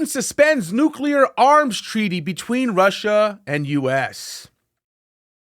Putin suspends nuclear arms treaty between Russia and U.S.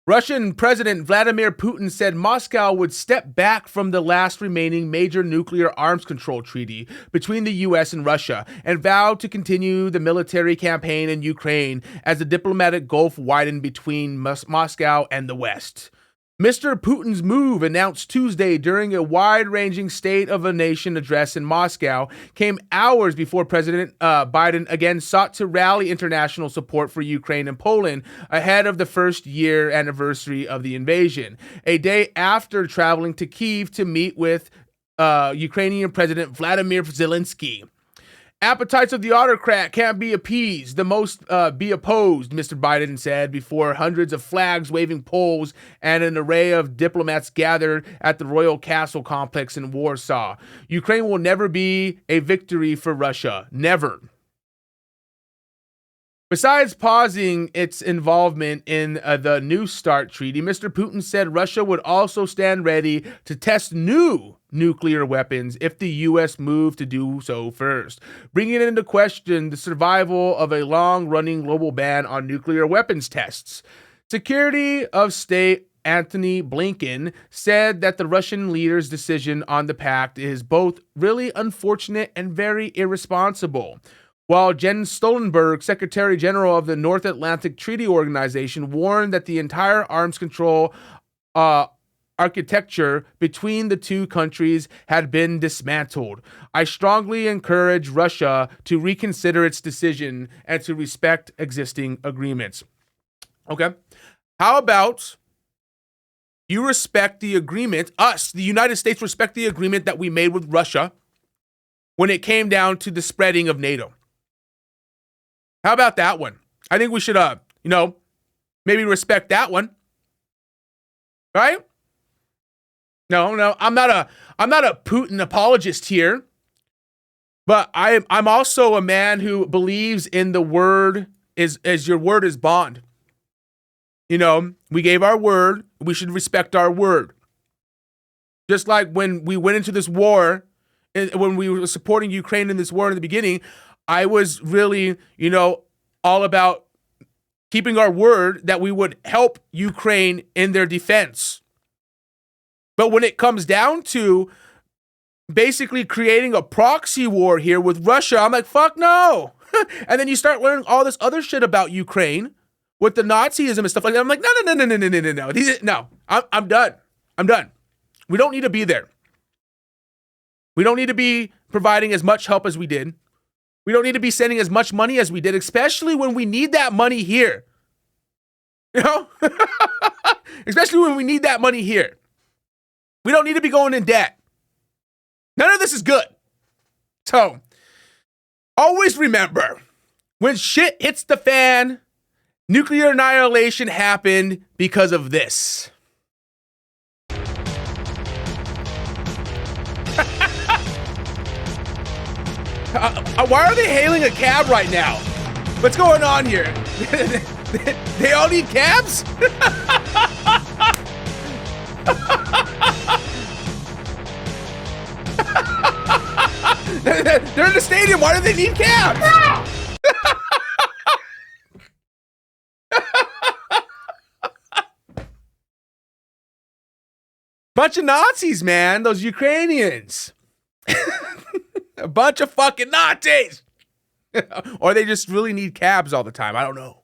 Russian President Vladimir Putin said Moscow would step back from the last remaining major nuclear arms control treaty between the U.S. and Russia and vowed to continue the military campaign in Ukraine as the diplomatic gulf widened between Moscow and the West. Mr. Putin's move, announced Tuesday during a wide-ranging State of the Nation address in Moscow, came hours before President Biden again sought to rally international support for Ukraine and Poland ahead of the first-year anniversary of the invasion, a day after traveling to Kyiv to meet with Ukrainian President Vladimir Zelensky. Appetites of the autocrat can't be appeased, the most be opposed, Mr. Biden said before hundreds of flags-waving poles and an array of diplomats gathered at the Royal Castle complex in Warsaw. Ukraine will never be a victory for Russia. Never. Besides pausing its involvement in the New START treaty, Mr. Putin said Russia would also stand ready to test new nuclear weapons if the U.S. moved to do so first, bringing into question the survival of a long-running global ban on nuclear weapons tests. Secretary of State Antony Blinken said that the Russian leader's decision on the pact is both really unfortunate and very irresponsible. While Jens Stoltenberg, Secretary General of the North Atlantic Treaty Organization, warned that the entire arms control architecture between the two countries had been dismantled. I strongly encourage Russia to reconsider its decision and to respect existing agreements. Okay. How about you respect the agreement, the United States respect the agreement that we made with Russia when it came down to the spreading of NATO? How about that one? I think we should, maybe respect that one. Right? No, I'm not a Putin apologist here, but I'm also a man who believes in the word as your word is bond. We gave our word, we should respect our word. Just like when we went into this war, when we were supporting Ukraine in this war in the beginning, I was really, all about keeping our word that we would help Ukraine in their defense. But when it comes down to basically creating a proxy war here with Russia, I'm like, fuck no. And then you start learning all this other shit about Ukraine with the Nazism and stuff like that. I'm like, no. I'm done. I'm done. We don't need to be there. We don't need to be providing as much help as we did. We don't need to be sending as much money as we did, especially when we need that money here. Especially when we need that money here. We don't need to be going in debt. None of this is good. So, always remember, when shit hits the fan, nuclear annihilation happened because of this. Why are they hailing a cab right now? What's going on here? They all need cabs? They're in the stadium. Why do they need cabs? Bunch of Nazis, man. Those Ukrainians. A bunch of fucking Nazis. Or they just really need cabs all the time. I don't know.